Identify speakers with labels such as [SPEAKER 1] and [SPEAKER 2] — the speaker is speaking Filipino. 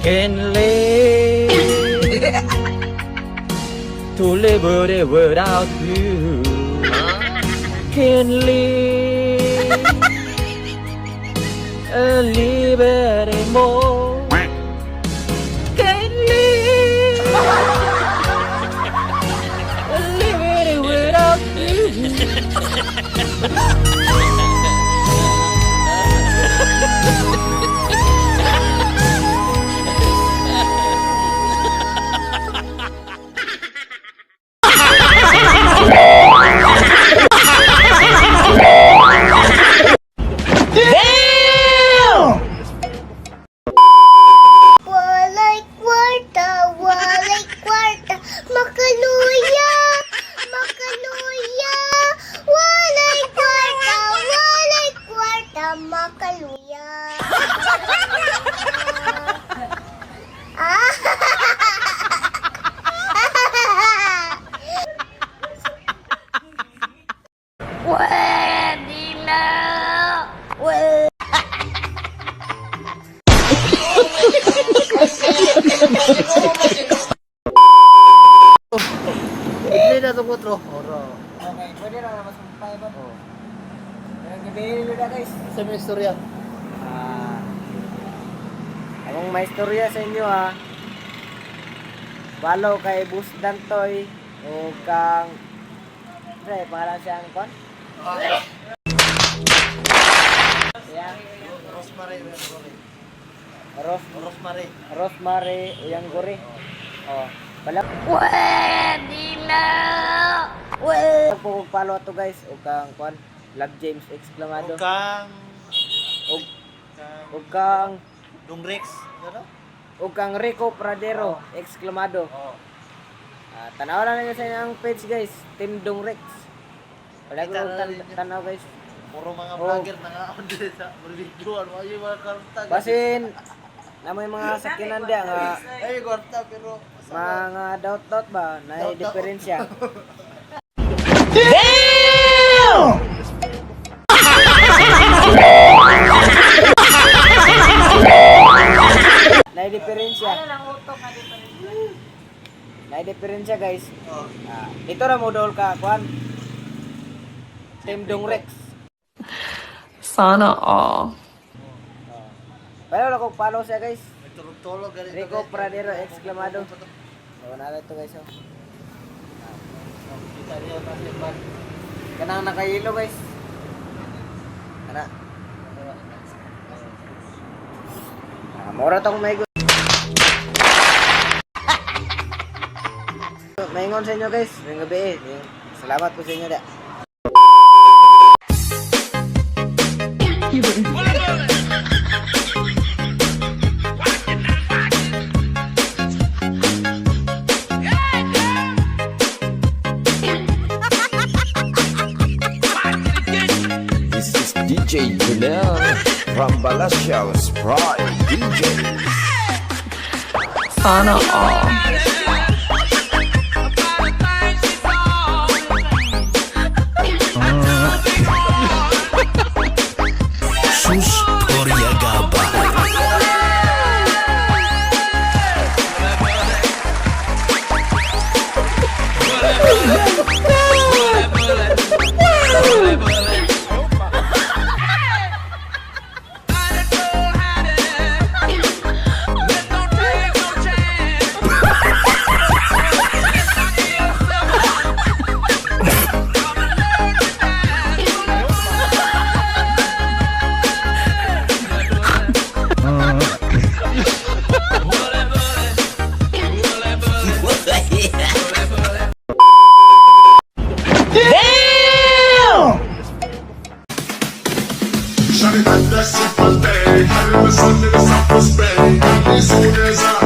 [SPEAKER 1] can live to live it without you. Can live live anymore. Can live live it without you.
[SPEAKER 2] Walay kwarta, makaluya, makaluya. Walay kwarta, makaluya. Pwede na.
[SPEAKER 3] Hindi na ito putro.
[SPEAKER 4] Okay, pwede lang naman sumpay ba? Oo. Pero gabihin nyo na guys.
[SPEAKER 3] Sa mga istorya.
[SPEAKER 4] Akong may istorya sa inyo ha. Balo kay Bus Dantoy o kang pre, pangalan siya ang kon? Yeah.
[SPEAKER 3] Rosemary.
[SPEAKER 4] Rosemary Uyang-Guri. Oh, bala.
[SPEAKER 2] Pwede na.
[SPEAKER 4] Pagpapalo to guys o kang kon? Love James exclamado. O kang
[SPEAKER 3] Dungrex. Ano?
[SPEAKER 4] o kang Rico Pradero exclamado. Tanaw lang ninyo sa inyong page guys, Team Dongrex. Wala ko tanaw guys.
[SPEAKER 3] Puro mga vlogger na nga under sa videoan mo yung mga karta.
[SPEAKER 4] Basin namoy mga sakinan dia nga
[SPEAKER 3] Ay, karta pero
[SPEAKER 4] mga doubt ba na diferensya. Na diferensya. Na diferensya guys. Dito ra mo dol ka kwan. Team Dongrex.
[SPEAKER 5] Sana all.
[SPEAKER 4] Pero wala ko follow siya guys.
[SPEAKER 3] tulog-tulog ganito.
[SPEAKER 4] Rico Pradero exclamado. Wala na ito guys.
[SPEAKER 3] Kita niya kasi pag
[SPEAKER 4] Kanang nakahilo guys. Kana. Mura tong may maingon sa inyo guys. Ngayong gabi salamat po sa inyo da.
[SPEAKER 6] This is DJ Julian from Balasia's Pride DJs.
[SPEAKER 5] Sana all.
[SPEAKER 6] Sus Korea Gaba.
[SPEAKER 7] Shawty got that super thing, had it was under the South Bay. As soon as I